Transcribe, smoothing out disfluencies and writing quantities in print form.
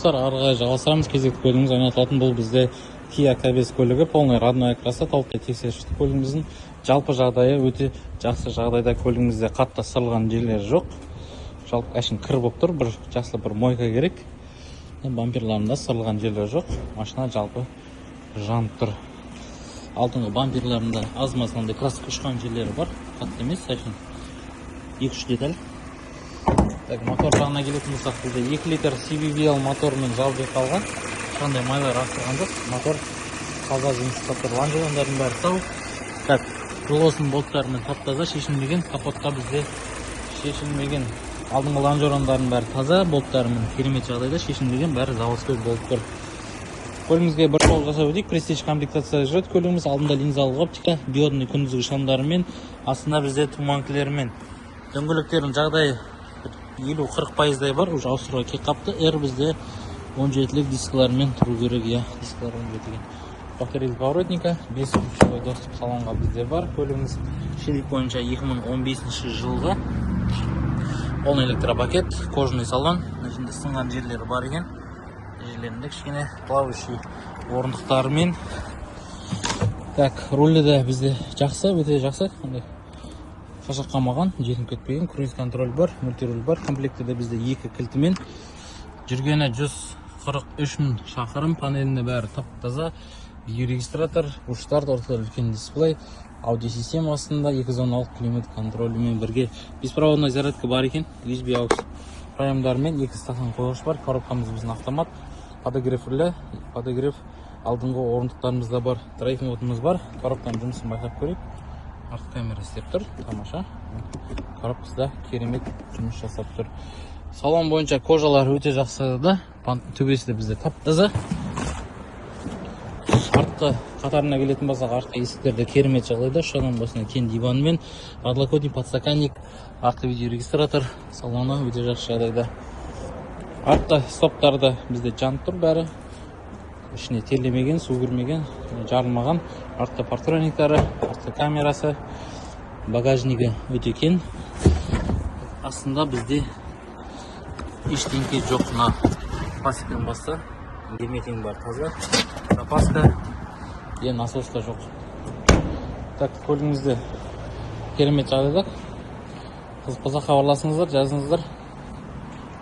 достар, ары қарай жалғастырамыз. Кезекті көлігіміз ойнатылатын бұл бізде Kia K5 көлігі, полный родной окраста, толықтай тексерішті көлігіміздің жалпы жағдайы өте жақсы жағдайда. Көлігімізде қатты сырылған жерлері жоқ. Жалпы әшін кір болып тұр, бір жақсы бір мойка керек. Бамперларында сырылған жерлері жоқ. Машина жалпы жанып тұр. Алдыңғы бамперларында аз-мазғандай краска ұшқан жерлері бар. Қатты емес, әшін 2-3 деталь. Мотор жағына келетін болсақ, бізде 2 литр CVVL мотормен жабдықталған. Қандай майлар ақтырған жоқ. Мотор таза жұмыс істеп тұр. Лонжерондардың бәрі сау. Жылосын болттарымен тап-таза, шешілмеген. Капотқа бізде шешілмеген. Алдыңғы лонжерондардың бәрі таза, болттарымен керемет жағдайда, шешілмеген, бәрі заводской болып тұр. Көлігімізге бір жол жасап өтейік. Prestige комплектацияда жүреді көлігіміз. Алдында линзалық оптика, диодный күндізгі шамдарымен, астында бізде туманкілерімен. Дөңгелектердің жағдайы 50-40%-дай бар, уже ауыстыруға кек қапты. R бізде 17-лік дискілермен тұру керек, дискілер 17-ге. Повторитель поворотника, 5 ключевой доступ салонға бізде бар. Көлігіміз шелік бойынша 2015 жылғы. Полный электропакет, кожаный салон. Ішінде сынған жерлері бар екен. Жерлерінде кішкене плавающий орындықтарымен. Рулі де бізде жақсы, өте жақсы. Шашақ қамаған, жетім кетпеген, круиз контроль бар, мультируль бар. Комплектіде бізде 2 кілтімен. Жүргені 143 мың шақырым, панелінде бәрі тап-таза. Видеорегистратор, ұштар, ортада үлкен дисплей, аудио системасында 216 климат контролімен бірге. Беспроводной зарядка бар екен, USB AUX проемдармен, 2 стақан қойғыш бар. Коробкамыз біздің автомат, подогрев рулі, подогрев алдыңғы орындықтарымызда бар. Драйв модымыз бар. Коробканың жұмысын байқап көрейік. Артқы камера істеп тұр, тамаша. Коробкасы да керемет жұмыс жасап тұр. Салон бойынша кожалар өте жақсы да, төбесі де бізде тап-таза. Артқы қатарына келетін болсақ, артқы есіктерде керемет жағдайда, шаның басына кен диванмен, подлокотник, подстаканник, артқы видеорегистратор, салоны өте жақсы жағдайда. Артқы стоптарды бізде жанып тұр бәрі. Ішіне терлемеген, су кірмеген, жарылмаған. Артқы партрониктары, артқы камерасы, багажнигі өте кен. Астында бізде ештеңке жоқ. Пластиктен басты, герметик бар таза. Запаска, насоска жоқ. Көлігімізде керемет жағдайда. Қызық болса хабарласыңыздар, жазыңыздар.